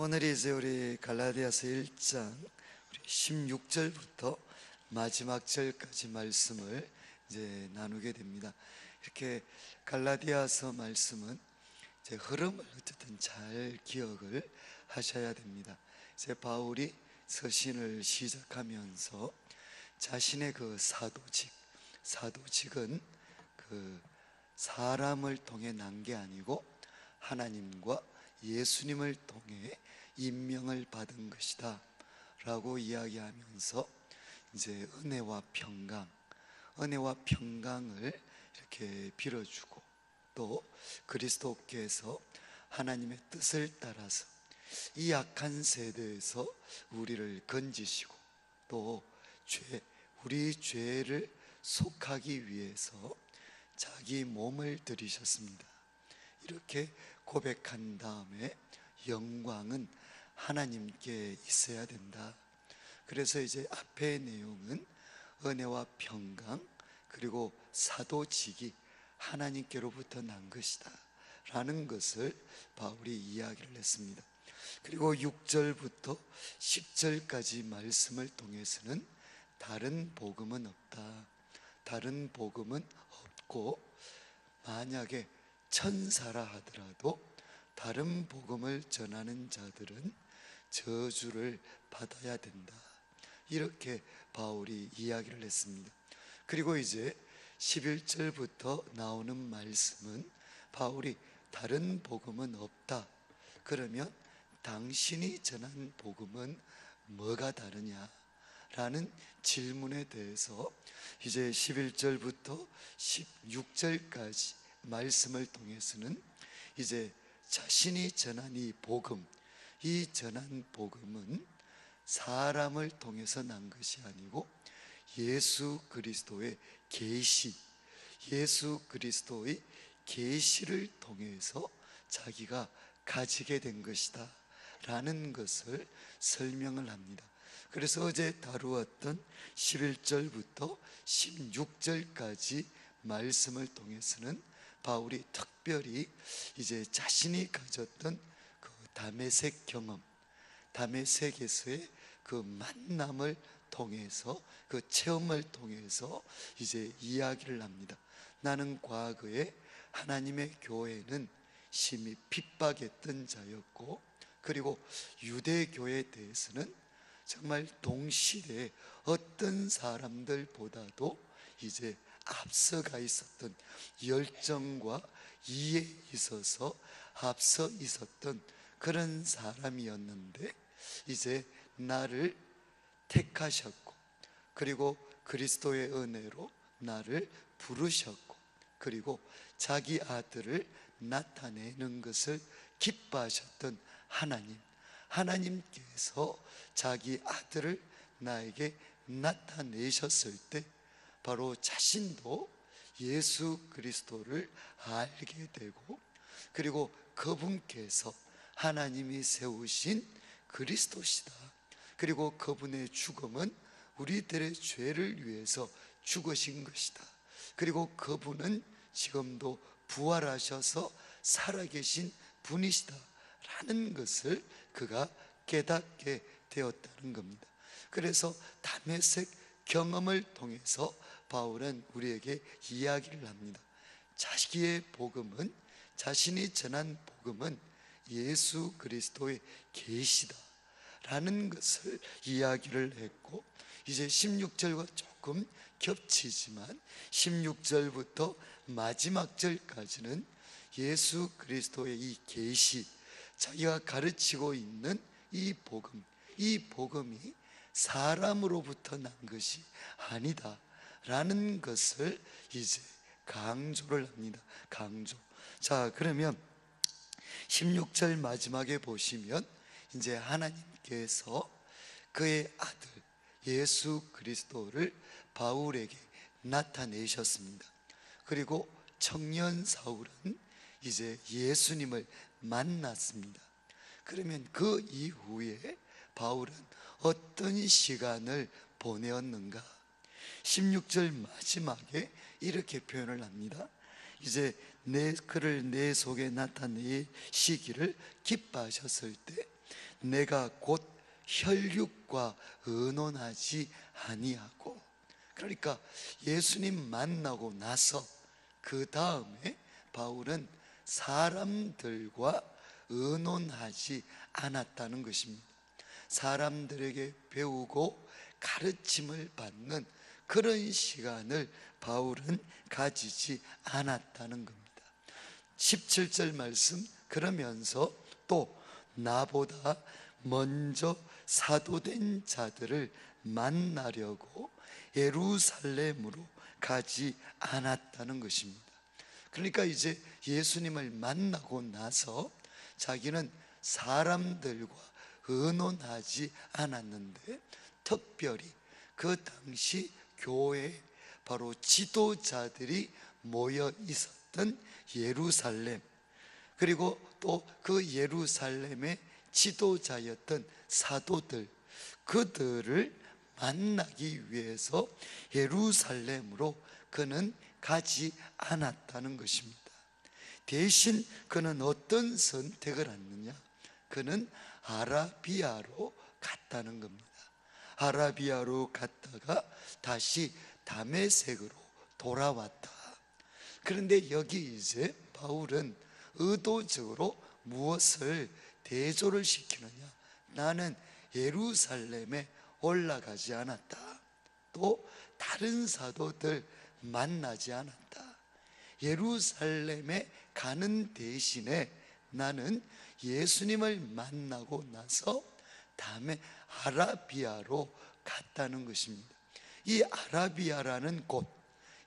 오늘이 이제 우리 갈라디아서 1장 16절부터 마지막 절까지 말씀을 이제 나누게 됩니다. 이렇게 갈라디아서 말씀은 이제 흐름을 어쨌든 잘 기억을 하셔야 됩니다. 이제 바울이 서신을 시작하면서 자신의 그 사도직은 그 사람을 통해 난 게 아니고 하나님과 예수님을 통해 임명을 받은 것이다 라고 이야기하면서 이제 은혜와 평강을 이렇게 빌어주고, 또 그리스도께서 하나님의 뜻을 따라서 이 악한 세대에서 우리를 건지시고, 또 우리 죄를 속하기 위해서 자기 몸을 들이셨습니다. 이렇게 고백한 다음에 영광은 하나님께 있어야 된다. 그래서 이제 앞의 내용은 은혜와 평강, 그리고 사도직이 하나님께로부터 난 것이다 라는 것을 바울이 이야기를 했습니다. 그리고 6절부터 10절까지 말씀을 통해서는 다른 복음은 없다, 다른 복음은 없고, 만약에 천사라 하더라도 다른 복음을 전하는 자들은 저주를 받아야 된다, 이렇게 바울이 이야기를 했습니다. 그리고 이제 11절부터 나오는 말씀은 바울이 다른 복음은 없다, 그러면 당신이 전한 복음은 뭐가 다르냐 라는 질문에 대해서 이제 11절부터 16절까지 말씀을 통해서는 이제 자신이 전한 이 전한 복음은 사람을 통해서 난 것이 아니고 예수 그리스도의 계시를 통해서 자기가 가지게 된 것이다 라는 것을 설명을 합니다. 그래서 어제 다루었던 11절부터 16절까지 말씀을 통해서는 바울이 특별히 이제 자신이 가졌던 그 다메섹 경험, 다메섹에서의 그 만남을 통해서, 그 체험을 통해서 이제 이야기를 합니다. 나는 과거에 하나님의 교회는 심히 핍박했던 자였고, 그리고 유대교에 대해서는 정말 동시대에 어떤 사람들보다도 이제 앞서가 있었던, 열정과 이해에 있어서 앞서 있었던 그런 사람이었는데, 이제 나를 택하셨고, 그리고 그리스도의 은혜로 나를 부르셨고, 그리고 자기 아들을 나타내는 것을 기뻐하셨던 하나님께서 자기 아들을 나에게 나타내셨을 때 바로 자신도 예수 그리스도를 알게 되고, 그리고 그분께서 하나님이 세우신 그리스도시다, 그리고 그분의 죽음은 우리들의 죄를 위해서 죽으신 것이다, 그리고 그분은 지금도 부활하셔서 살아계신 분이시다 라는 것을 그가 깨닫게 되었다는 겁니다. 그래서 다메섹 경험을 통해서 바울은 우리에게 이야기를 합니다. 자신이 전한 복음은 예수 그리스도의 계시다 라는 것을 이야기를 했고, 이제 16절과 조금 겹치지만 16절부터 마지막 절까지는 예수 그리스도의 이 계시, 자기가 가르치고 있는 이 복음이 사람으로부터 난 것이 아니다 라는 것을 이제 강조를 합니다. 자, 그러면 16절 마지막에 보시면 이제 하나님께서 그의 아들 예수 그리스도를 바울에게 나타내셨습니다. 그리고 청년 사울은 이제 예수님을 만났습니다. 그러면 그 이후에 바울은 어떤 시간을 보내었는가? 16절 마지막에 이렇게 표현을 합니다. 이제 그를 내 속에 나타내시기를 기뻐하셨을 때 내가 곧 혈육과 의논하지 아니하고. 그러니까 예수님 만나고 나서 그 다음에 바울은 사람들과 의논하지 않았다는 것입니다. 사람들에게 배우고 가르침을 받는 그런 시간을 바울은 가지지 않았다는 겁니다. 17절 말씀, 그러면서 또 나보다 먼저 사도된 자들을 만나려고 예루살렘으로 가지 않았다는 것입니다. 그러니까 이제 예수님을 만나고 나서 자기는 사람들과 의논하지 않았는데, 특별히 그 당시 교회에 바로 지도자들이 모여 있었던 예루살렘, 그리고 또 그 예루살렘의 지도자였던 사도들, 그들을 만나기 위해서 예루살렘으로 그는 가지 않았다는 것입니다. 대신 그는 어떤 선택을 했느냐? 그는 아라비아로 갔다는 겁니다. 아라비아로 갔다가 다시 다메섹으로 돌아왔다. 그런데 여기 이제 바울은 의도적으로 무엇을 대조를 시키느냐? 나는 예루살렘에 올라가지 않았다. 또 다른 사도들 만나지 않았다. 예루살렘에 가는 대신에 나는 예수님을 만나고 나서 다음에 아라비아로 갔다는 것입니다. 이 아라비아라는 곳,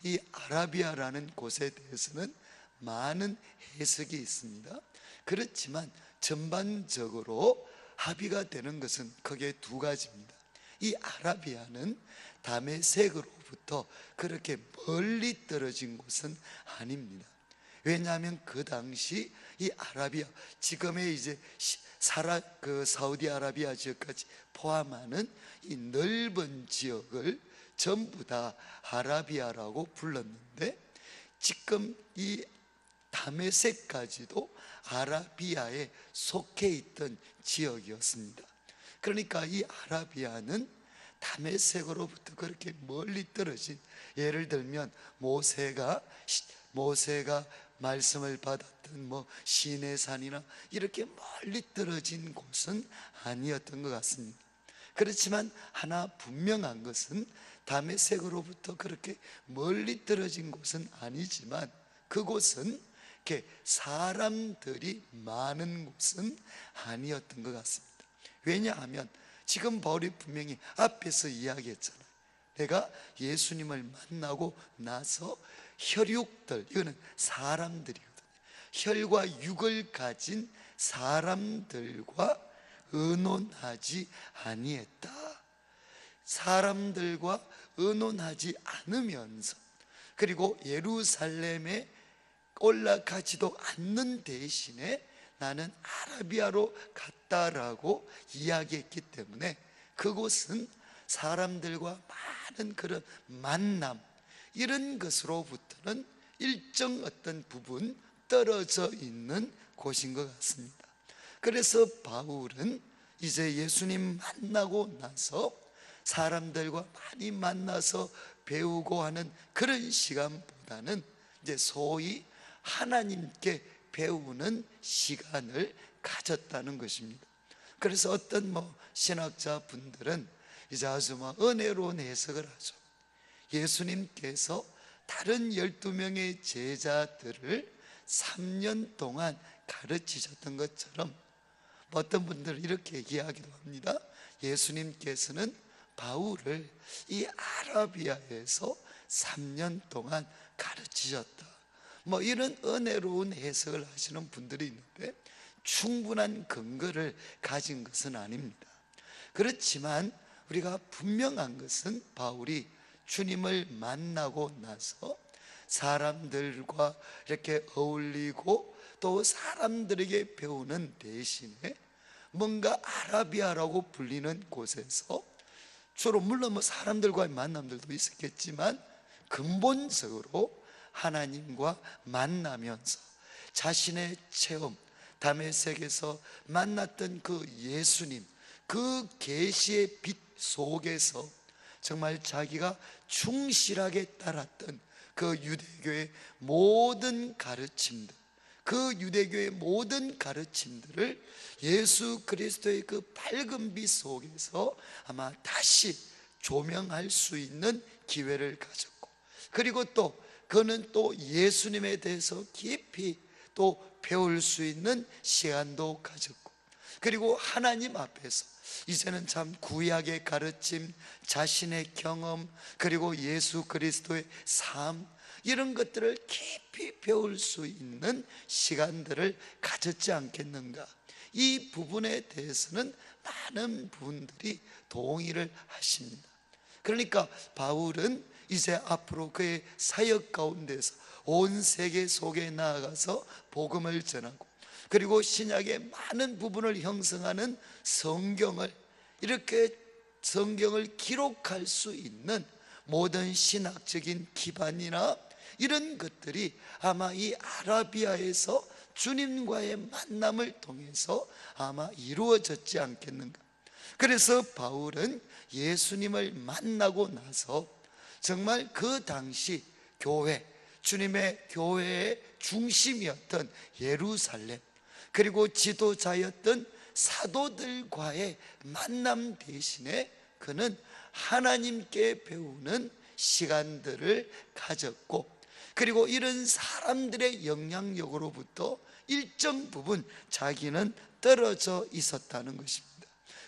이 아라비아라는 곳에 대해서는 많은 해석이 있습니다. 그렇지만 전반적으로 합의가 되는 것은 크게 두 가지입니다. 이 아라비아는 다메섹으로부터 그렇게 멀리 떨어진 곳은 아닙니다. 왜냐하면 그 당시 이 아라비아, 지금의 이제 사우디아라비아 지역까지 포함하는 이 넓은 지역을 전부 다 아라비아라고 불렀는데, 지금 이 다메섹까지도 아라비아에 속해 있던 지역이었습니다. 그러니까 이 아라비아는 다메섹으로부터 그렇게 멀리 떨어진, 예를 들면 모세가 말씀을 받았던 시내산이나 이렇게 멀리 떨어진 곳은 아니었던 것 같습니다. 그렇지만 하나 분명한 것은 다메섹으로부터 그렇게 멀리 떨어진 곳은 아니지만 그곳은 이렇게 사람들이 많은 곳은 아니었던 것 같습니다. 왜냐하면 지금 바울이 분명히 앞에서 이야기했잖아요. 내가 예수님을 만나고 나서 혈육들, 이거는 사람들이거든요. 혈과 육을 가진 사람들과 의논하지 아니했다. 사람들과 의논하지 않으면서, 그리고 예루살렘에 올라가지도 않는 대신에 나는 아라비아로 갔다라고 이야기했기 때문에 그곳은 사람들과 많은 그런 만남, 이런 것으로부터는 일정 어떤 부분 떨어져 있는 곳인 것 같습니다. 그래서 바울은 이제 예수님 만나고 나서 사람들과 많이 만나서 배우고 하는 그런 시간보다는 이제 소위 하나님께 배우는 시간을 가졌다는 것입니다. 그래서 어떤 신학자 분들은 이제 아주 은혜로운 해석을 하죠. 예수님께서 다른 12명의 제자들을 3년 동안 가르치셨던 것처럼, 어떤 분들은 이렇게 얘기하기도 합니다. 예수님께서는 바울을 이 아라비아에서 3년 동안 가르치셨다. 이런 은혜로운 해석을 하시는 분들이 있는데 충분한 근거를 가진 것은 아닙니다. 그렇지만 우리가 분명한 것은 바울이 주님을 만나고 나서 사람들과 이렇게 어울리고 또 사람들에게 배우는 대신에 뭔가 아라비아라고 불리는 곳에서 주로 물론 사람들과의 만남들도 있었겠지만 근본적으로 하나님과 만나면서 자신의 체험, 다메섹에서 만났던 그 예수님, 그 계시의 빛 속에서 정말 자기가 충실하게 따랐던 그 유대교의 모든 가르침들, 그 유대교의 모든 가르침들을 예수 그리스도의 그 밝은 빛 속에서 아마 다시 조명할 수 있는 기회를 가졌고, 그리고 또 그는 또 예수님에 대해서 깊이 또 배울 수 있는 시간도 가졌고, 그리고 하나님 앞에서 이제는 참 구약의 가르침, 자신의 경험, 그리고 예수 그리스도의 삶, 이런 것들을 깊이 배울 수 있는 시간들을 가졌지 않겠는가. 이 부분에 대해서는 많은 분들이 동의를 하십니다. 그러니까 바울은 이제 앞으로 그의 사역 가운데서 온 세계 속에 나아가서 복음을 전하고, 그리고 신약의 많은 부분을 형성하는 성경을, 이렇게 성경을 기록할 수 있는 모든 신학적인 기반이나 이런 것들이 아마 이 아라비아에서 주님과의 만남을 통해서 아마 이루어졌지 않겠는가. 그래서 바울은 예수님을 만나고 나서 정말 그 당시 교회, 주님의 교회의 중심이었던 예루살렘, 그리고 지도자였던 사도들과의 만남 대신에 그는 하나님께 배우는 시간들을 가졌고, 그리고 이런 사람들의 영향력으로부터 일정 부분 자기는 떨어져 있었다는 것입니다.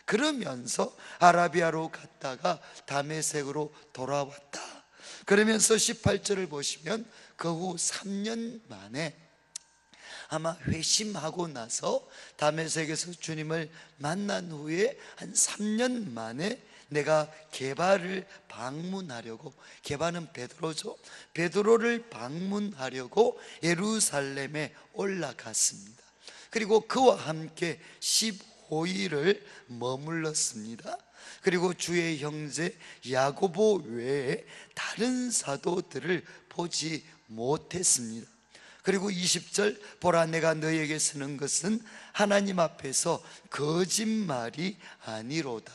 그러면서 아라비아로 갔다가 다메섹으로 돌아왔다. 그러면서 18절을 보시면 그 후 3년 만에 아마 회심하고 나서 다메섹에서 주님을 만난 후에 한 3년 만에 내가 게바를 방문하려고, 게바는 베드로죠, 베드로를 방문하려고 예루살렘에 올라갔습니다. 그리고 그와 함께 15일을 머물렀습니다. 그리고 주의 형제 야고보 외에 다른 사도들을 보지 못했습니다. 그리고 20절, 보라 내가 너에게 쓰는 것은 하나님 앞에서 거짓말이 아니로다.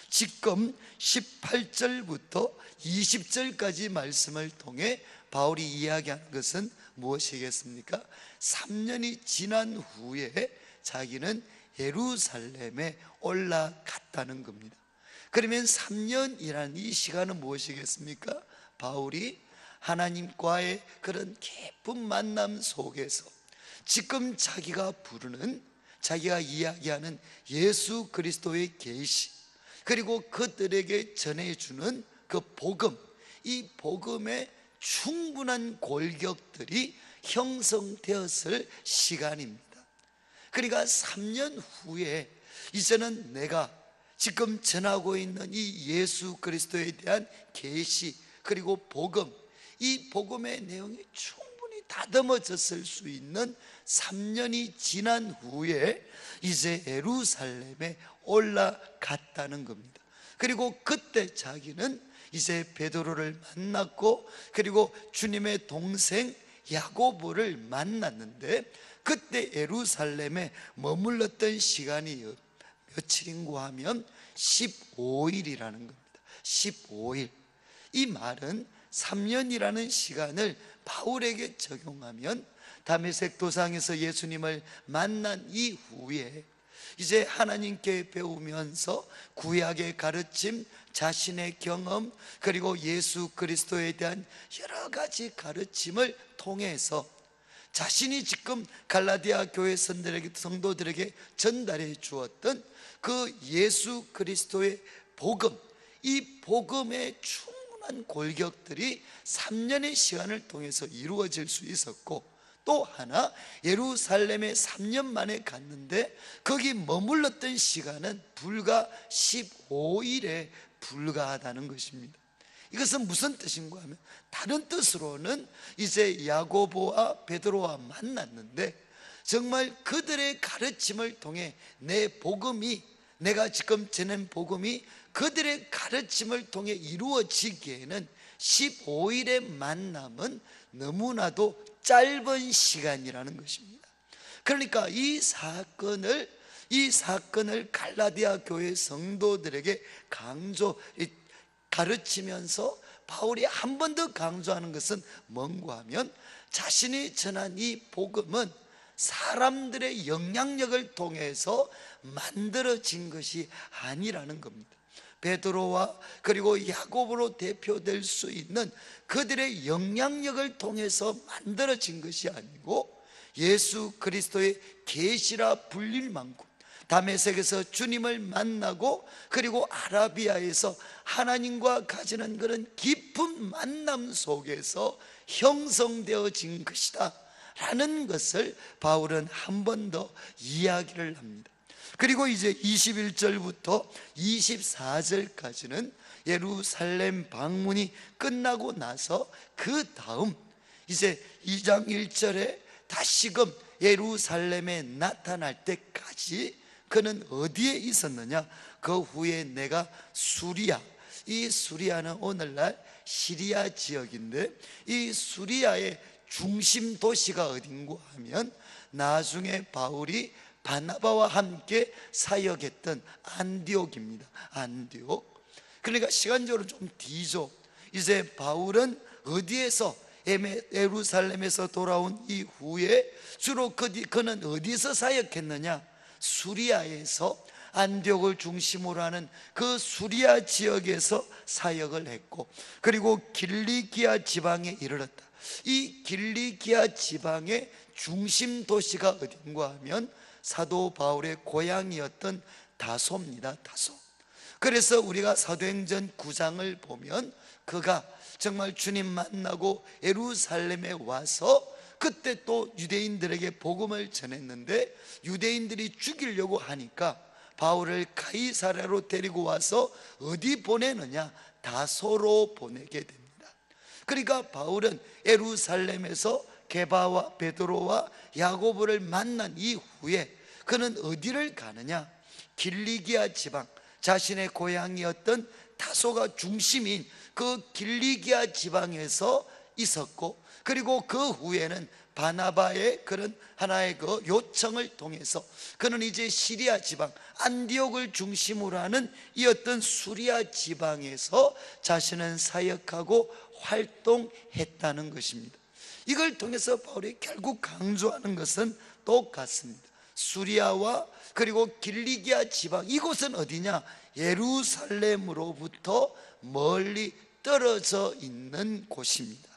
지금 18절부터 20절까지 말씀을 통해 바울이 이야기하는 것은 무엇이겠습니까? 3년이 지난 후에 자기는 예루살렘에 올라갔다는 겁니다. 그러면 3년이라는 이 시간은 무엇이겠습니까? 바울이 하나님과의 그런 깊은 만남 속에서 지금 자기가 부르는, 자기가 이야기하는 예수 그리스도의 계시, 그리고 그들에게 전해주는 그 복음, 이 복음의 충분한 골격들이 형성되었을 시간입니다. 그러니까 3년 후에 이제는 내가 지금 전하고 있는 이 예수 그리스도에 대한 계시, 그리고 복음, 이 복음의 내용이 충분히 다듬어졌을 수 있는 3년이 지난 후에 이제 예루살렘에 올라갔다는 겁니다. 그리고 그때 자기는 이제 베드로를 만났고, 그리고 주님의 동생 야고보를 만났는데, 그때 예루살렘에 머물렀던 시간이 며칠인가 하면 15일이라는 겁니다. 15일. 이 말은 3년이라는 시간을 바울에게 적용하면 다메섹 도상에서 예수님을 만난 이후에 이제 하나님께 배우면서 구약의 가르침, 자신의 경험, 그리고 예수 그리스도에 대한 여러 가지 가르침을 통해서 자신이 지금 갈라디아 교회 성도들에게 전달해 주었던 그 예수 그리스도의 복음, 이 복음의 충분한 골격들이 3년의 시간을 통해서 이루어질 수 있었고, 또 하나 예루살렘에 3년 만에 갔는데 거기 머물렀던 시간은 불과 15일에 불과하다는 것입니다. 이것은 무슨 뜻인가 하면, 다른 뜻으로는 이제 야고보와 베드로와 만났는데 정말 그들의 가르침을 통해 내 복음이, 내가 지금 전한 복음이 그들의 가르침을 통해 이루어지기에는 15일의 만남은 너무나도 짧은 시간이라는 것입니다. 그러니까 이 사건을 갈라디아 교회 성도들에게 가르치면서 바울이 한 번 더 강조하는 것은 뭔가 하면, 자신이 전한 이 복음은 사람들의 영향력을 통해서 만들어진 것이 아니라는 겁니다. 베드로와 그리고 야고보로 대표될 수 있는 그들의 영향력을 통해서 만들어진 것이 아니고, 예수 그리스도의 계시라 불릴 만큼 다메섹에서 주님을 만나고 그리고 아라비아에서 하나님과 가지는 그런 깊은 만남 속에서 형성되어진 것이다 라는 것을 바울은 한 번 더 이야기를 합니다. 그리고 이제 21절부터 24절까지는 예루살렘 방문이 끝나고 나서 그 다음 이제 2장 1절에 다시금 예루살렘에 나타날 때까지 그는 어디에 있었느냐? 그 후에 내가 이 수리아는 오늘날 시리아 지역인데, 이 수리아의 중심 도시가 어딘고 하면 나중에 바울이 바나바와 함께 사역했던 안디옥입니다. 안디옥. 그러니까 시간적으로 좀 뒤죠. 이제 바울은 어디에서, 예루살렘에서 돌아온 이후에 주로 그는 어디서 사역했느냐? 수리아에서, 안디옥을 중심으로 하는 그 수리아 지역에서 사역을 했고, 그리고 길리기아 지방에 이르렀다. 이 길리기아 지방의 중심 도시가 어딘가 하면 사도 바울의 고향이었던 다소입니다. 다소. 그래서 우리가 사도행전 9장을 보면 그가 정말 주님 만나고 예루살렘에 와서 그때 또 유대인들에게 복음을 전했는데, 유대인들이 죽이려고 하니까 바울을 가이사랴로 데리고 와서 어디 보내느냐? 다소로 보내게 됩니다. 그러니까 바울은 예루살렘에서 게바와 베드로와 야고보를 만난 이후에 그는 어디를 가느냐? 길리기아 지방, 자신의 고향이었던 다소가 중심인 그 길리기아 지방에서 있었고, 그리고 그 후에는 바나바의 그런 하나의 그 요청을 통해서 그는 이제 시리아 지방 안디옥을 중심으로 하는 이 어떤 수리아 지방에서 자신은 사역하고 활동했다는 것입니다. 이걸 통해서 바울이 결국 강조하는 것은 똑같습니다. 수리아와 그리고 길리기아 지방, 이곳은 어디냐? 예루살렘으로부터 멀리 떨어져 있는 곳입니다.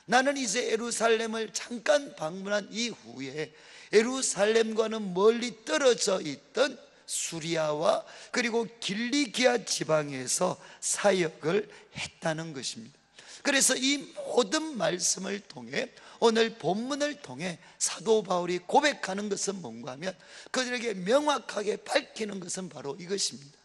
나는 이제 예루살렘을 잠깐 방문한 이후에 예루살렘과는 멀리 떨어져 있던 수리아와 그리고 길리기아 지방에서 사역을 했다는 것입니다. 그래서 이 모든 말씀을 통해, 오늘 본문을 통해 사도 바울이 고백하는 것은 뭔가 하면, 그들에게 명확하게 밝히는 것은 바로 이것입니다.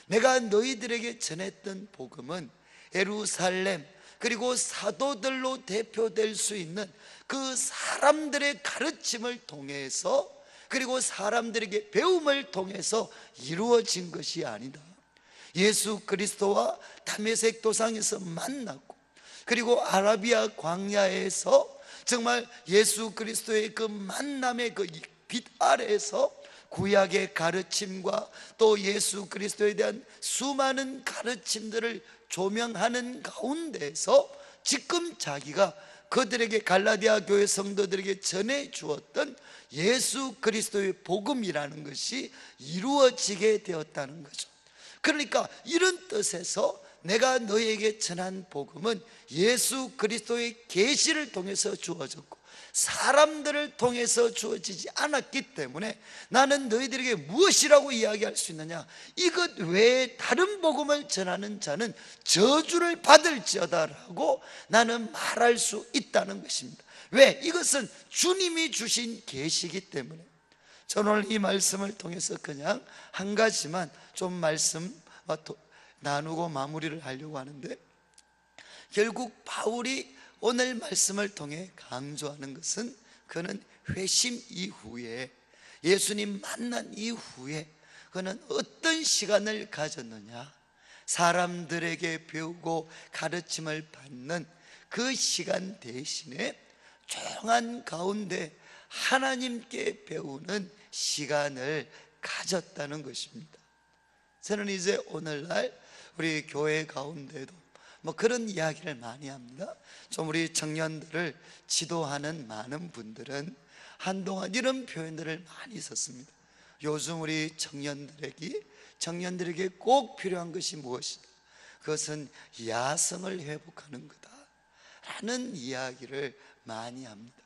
내가 너희들에게 전했던 복음은 예루살렘 그리고 사도들로 대표될 수 있는 그 사람들의 가르침을 통해서, 그리고 사람들에게 배움을 통해서 이루어진 것이 아니다. 예수 그리스도와 다메섹 도상에서 만났고, 그리고 아라비아 광야에서 정말 예수 그리스도의 그 만남의 그 빛 아래에서 구약의 가르침과 또 예수 그리스도에 대한 수많은 가르침들을 조명하는 가운데서 지금 자기가 그들에게, 갈라디아 교회 성도들에게 전해 주었던 예수 그리스도의 복음이라는 것이 이루어지게 되었다는 거죠. 그러니까 이런 뜻에서 내가 너에게 전한 복음은 예수 그리스도의 계시를 통해서 주어졌고 사람들을 통해서 주어지지 않았기 때문에 나는 너희들에게 무엇이라고 이야기할 수 있느냐? 이것 외에 다른 복음을 전하는 자는 저주를 받을지어다 라고 나는 말할 수 있다는 것입니다. 왜? 이것은 주님이 주신 계시이기 때문에. 저는 오늘 이 말씀을 통해서 그냥 한 가지만 좀 말씀 나누고 마무리를 하려고 하는데, 결국 바울이 오늘 말씀을 통해 강조하는 것은, 그는 회심 이후에, 예수님 만난 이후에 그는 어떤 시간을 가졌느냐? 사람들에게 배우고 가르침을 받는 그 시간 대신에 조용한 가운데 하나님께 배우는 시간을 가졌다는 것입니다. 저는 이제 오늘날 우리 교회 가운데도 그런 이야기를 많이 합니다. 좀 우리 청년들을 지도하는 많은 분들은 한동안 이런 표현들을 많이 썼습니다. 요즘 우리 청년들에게 꼭 필요한 것이 무엇이다? 그것은 야성을 회복하는 거다 라는 이야기를 많이 합니다.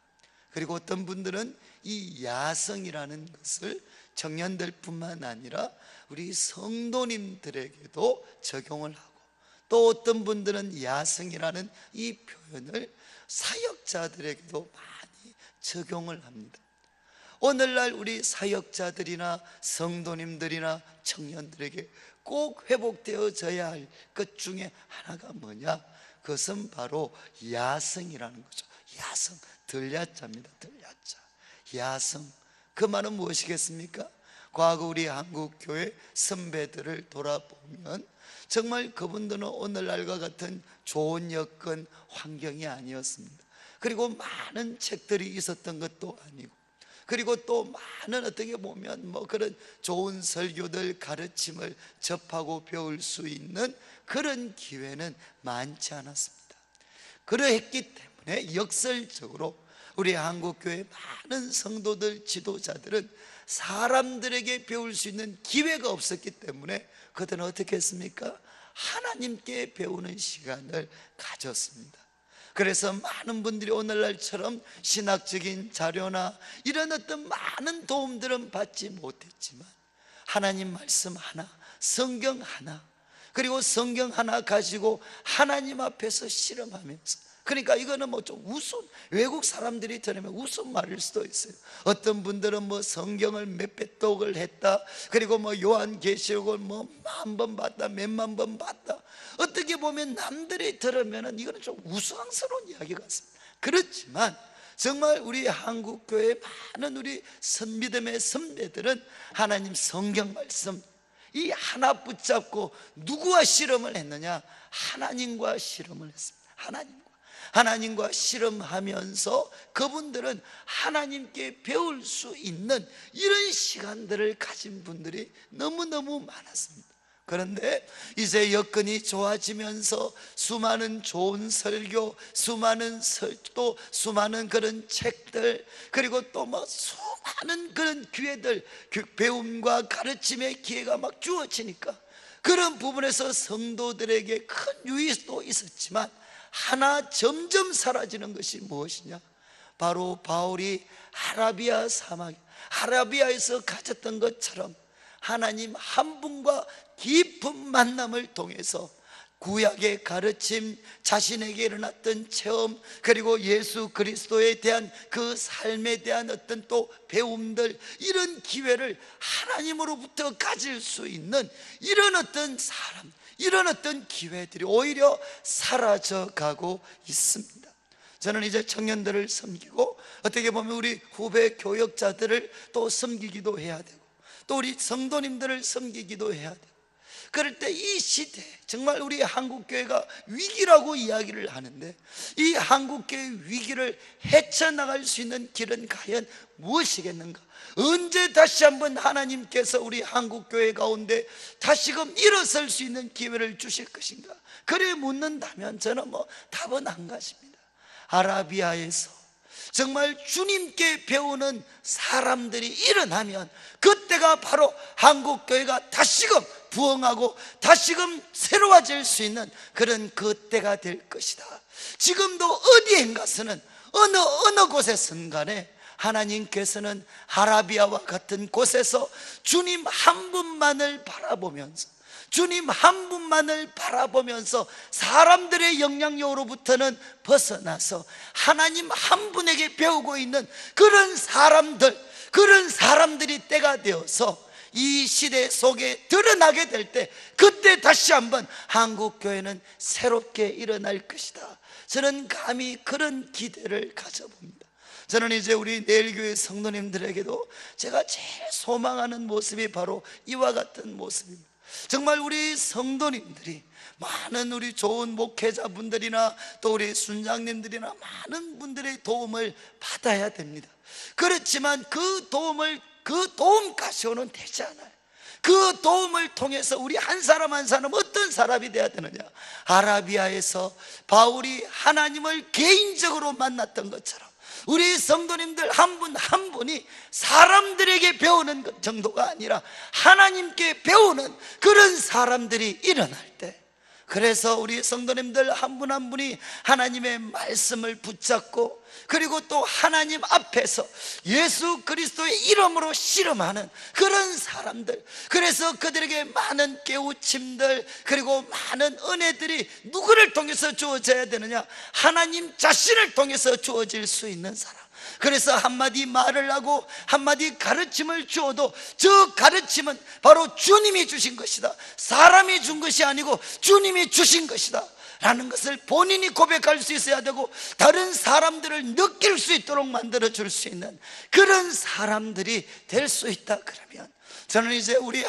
그리고 어떤 분들은 이 야성이라는 것을 청년들뿐만 아니라 우리 성도님들에게도 적용을 하고, 또 어떤 분들은 야성이라는 이 표현을 사역자들에게도 많이 적용을 합니다. 오늘날 우리 사역자들이나 성도님들이나 청년들에게 꼭 회복되어져야 할 것 중에 하나가 뭐냐? 그것은 바로 야성이라는 거죠. 야성, 들야자입니다. 들야자, 야성. 그 말은 무엇이겠습니까? 과거 우리 한국교회 선배들을 돌아보면 정말 그분들은 오늘날과 같은 좋은 여건, 환경이 아니었습니다. 그리고 많은 책들이 있었던 것도 아니고, 그리고 또 많은 어떻게 보면 그런 좋은 설교들, 가르침을 접하고 배울 수 있는 그런 기회는 많지 않았습니다. 그러했기 때문에 역설적으로 우리 한국교회 많은 성도들, 지도자들은 사람들에게 배울 수 있는 기회가 없었기 때문에 그들은 어떻게 했습니까? 하나님께 배우는 시간을 가졌습니다. 그래서 많은 분들이 오늘날처럼 신학적인 자료나 이런 어떤 많은 도움들은 받지 못했지만 하나님 말씀 하나, 성경 하나, 그리고 성경 하나 가지고 하나님 앞에서 실험하면서, 그러니까 이거는 좀 외국 사람들이 들으면 웃음 말일 수도 있어요. 어떤 분들은 성경을 몇백 독을 했다, 그리고 요한계시록을 10,000번 봤다, 몇만 번 봤다. 어떻게 보면 남들이 들으면 이거는 좀 우스꽝스러운 이야기 같습니다. 그렇지만 정말 우리 한국교회 많은 우리 믿음의 선배들은 하나님 성경 말씀 이 하나 붙잡고 누구와 실험을 했느냐? 하나님과 실험을 했습니다. 하나님과 실험하면서 그분들은 하나님께 배울 수 있는 이런 시간들을 가진 분들이 너무너무 많았습니다. 그런데 이제 여건이 좋아지면서 수많은 좋은 설교, 또 수많은 그런 책들, 그리고 또 수많은 그런 기회들, 배움과 가르침의 기회가 주어지니까 그런 부분에서 성도들에게 큰 유익도 있었지만 하나 점점 사라지는 것이 무엇이냐? 바로 바울이 아라비아에서 가졌던 것처럼 하나님 한 분과 깊은 만남을 통해서 구약의 가르침, 자신에게 일어났던 체험, 그리고 예수 그리스도에 대한 그 삶에 대한 어떤 또 배움들, 이런 기회를 하나님으로부터 가질 수 있는 이런 어떤 사람, 이런 어떤 기회들이 오히려 사라져가고 있습니다. 저는 이제 청년들을 섬기고 어떻게 보면 우리 후배 교역자들을 또 섬기기도 해야 되고, 또 우리 성도님들을 섬기기도 해야 되고, 그럴 때 이 시대 정말 우리 한국교회가 위기라고 이야기를 하는데, 이 한국교회의 위기를 헤쳐나갈 수 있는 길은 과연 무엇이겠는가? 언제 다시 한번 하나님께서 우리 한국교회 가운데 다시금 일어설 수 있는 기회를 주실 것인가? 그래 묻는다면 저는 답은 한 가지입니다. 아라비아에서 정말 주님께 배우는 사람들이 일어나면 그때가 바로 한국교회가 다시금 부흥하고 다시금 새로워질 수 있는 그런 그때가 될 것이다. 지금도 어디엔가서는 어느 곳에선 간에 하나님께서는 아라비아와 같은 곳에서 주님 한 분만을 바라보면서, 주님 한 분만을 바라보면서 사람들의 영향력으로부터는 벗어나서 하나님 한 분에게 배우고 있는 그런 사람들이 때가 되어서 이 시대 속에 드러나게 될 때, 그때 다시 한번 한국교회는 새롭게 일어날 것이다. 저는 감히 그런 기대를 가져봅니다. 저는 이제 우리 내일교회 성도님들에게도 제가 제일 소망하는 모습이 바로 이와 같은 모습입니다. 정말 우리 성도님들이, 많은 우리 좋은 목회자분들이나 또 우리 순장님들이나 많은 분들의 도움을 받아야 됩니다. 그렇지만 그 도움 가지고는 되지 않아요. 그 도움을 통해서 우리 한 사람 한 사람 어떤 사람이 되어야 되느냐? 아라비아에서 바울이 하나님을 개인적으로 만났던 것처럼 우리 성도님들 한 분 한 분이 사람들에게 배우는 것 정도가 아니라 하나님께 배우는 그런 사람들이 일어날 때, 그래서 우리 성도님들 한 분 한 분이 하나님의 말씀을 붙잡고, 그리고 또 하나님 앞에서 예수 그리스도의 이름으로 씨름하는 그런 사람들, 그래서 그들에게 많은 깨우침들 그리고 많은 은혜들이 누구를 통해서 주어져야 되느냐? 하나님 자신을 통해서 주어질 수 있는 사람. 그래서 한마디 말을 하고 한마디 가르침을 주어도 저 가르침은 바로 주님이 주신 것이다, 사람이 준 것이 아니고 주님이 주신 것이다 라는 것을 본인이 고백할 수 있어야 되고, 다른 사람들을 느낄 수 있도록 만들어 줄 수 있는 그런 사람들이 될 수 있다. 그러면 저는 이제 우리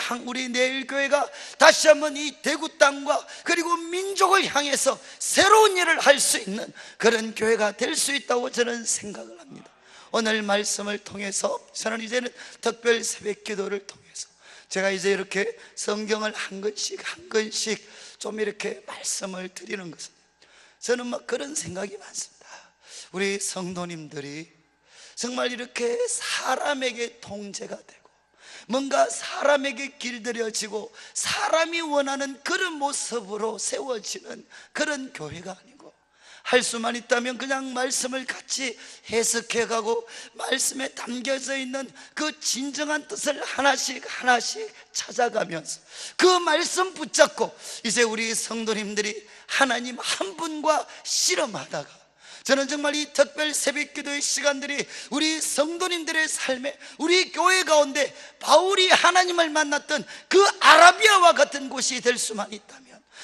내일교회가 다시 한번 이 대구 땅과 그리고 민족을 향해서 새로운 일을 할 수 있는 그런 교회가 될 수 있다고 저는 생각을 합니다. 오늘 말씀을 통해서 저는 이제는 특별 새벽 기도를 통해서 제가 이제 이렇게 성경을 한 권씩 좀 이렇게 말씀을 드리는 것은, 저는 막 그런 생각이 많습니다. 우리 성도님들이 정말 이렇게 사람에게 통제가 되고 뭔가 사람에게 길들여지고 사람이 원하는 그런 모습으로 세워지는 그런 교회가 아니고, 할 수만 있다면 그냥 말씀을 같이 해석해가고 말씀에 담겨져 있는 그 진정한 뜻을 하나씩 찾아가면서 그 말씀 붙잡고 이제 우리 성도님들이 하나님 한 분과 씨름하다가, 저는 정말 이 특별 새벽 기도의 시간들이 우리 성도님들의 삶에, 우리 교회 가운데 바울이 하나님을 만났던 그 아라비아와 같은 곳이 될 수만 있다면,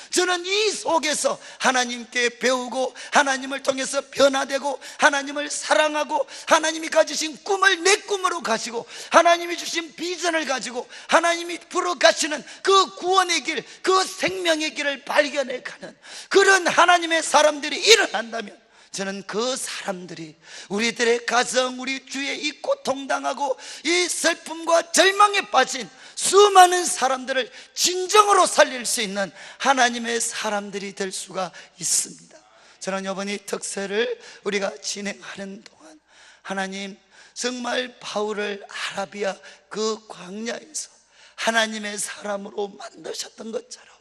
저는 이 속에서 하나님께 배우고 하나님을 통해서 변화되고 하나님을 사랑하고 하나님이 가지신 꿈을 내 꿈으로 가지고 하나님이 주신 비전을 가지고 하나님이 풀어가시는 그 구원의 길, 그 생명의 길을 발견해 가는 그런 하나님의 사람들이 일어난다면, 저는 그 사람들이 우리들의 가정, 우리 주위에 이 고통당하고 이 슬픔과 절망에 빠진 수많은 사람들을 진정으로 살릴 수 있는 하나님의 사람들이 될 수가 있습니다. 저는 이번 이 특세를 우리가 진행하는 동안 하나님 정말 바울을 아라비아 그 광야에서 하나님의 사람으로 만드셨던 것처럼,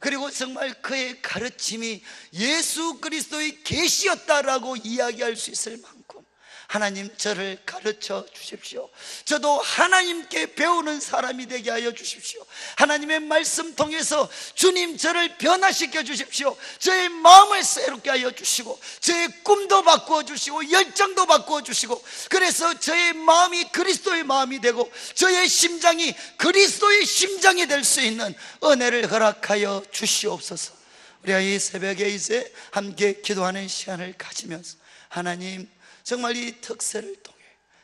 그리고 정말 그의 가르침이 예수 그리스도의 계시였다라고 이야기할 수 있을 만큼 하나님 저를 가르쳐 주십시오. 저도 하나님께 배우는 사람이 되게 하여 주십시오. 하나님의 말씀 통해서 주님 저를 변화시켜 주십시오. 저의 마음을 새롭게 하여 주시고 저의 꿈도 바꾸어 주시고 열정도 바꾸어 주시고, 그래서 저의 마음이 그리스도의 마음이 되고 저의 심장이 그리스도의 심장이 될 수 있는 은혜를 허락하여 주시옵소서. 우리가 이 새벽에 이제 함께 기도하는 시간을 가지면서 하나님 정말 이 특세를 통해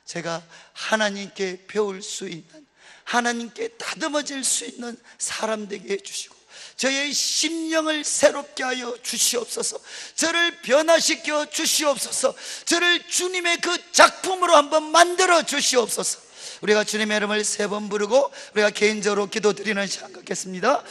제가 하나님께 배울 수 있는, 하나님께 다듬어질 수 있는 사람 되게 해주시고 저의 심령을 새롭게 하여 주시옵소서. 저를 변화시켜 주시옵소서. 저를 주님의 그 작품으로 한번 만들어 주시옵소서. 우리가 주님의 이름을 3번 부르고 우리가 개인적으로 기도드리는 시간 갖겠습니다.